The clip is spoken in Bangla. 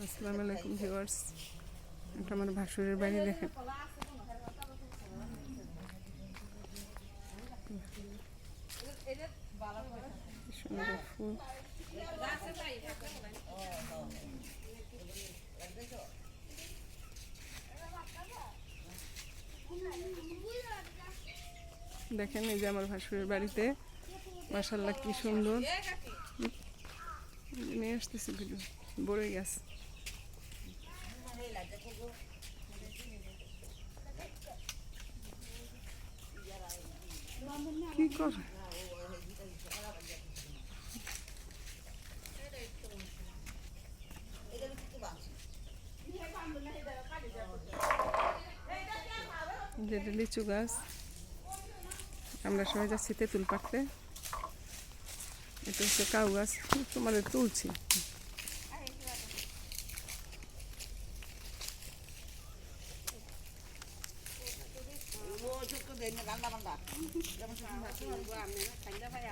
আসসালামু আলাইকুম ভিউয়ার্স, এটা আমার ভাসুরের বাড়ি। দেখেন সুন্দর ফুল। দেখেন এই যে আমার ভাসুরের বাড়িতে মাশাআল্লাহ কি সুন্দর নিয়ে আসতেছি ভিডিও বড়ই গাছ। কি করে যেটা লিচু গাছ, আমরা সবাই যাচ্ছি তেঁতুল পাড়তে। এটা হচ্ছে কাউ গাছ, তোমাদের তুলছি।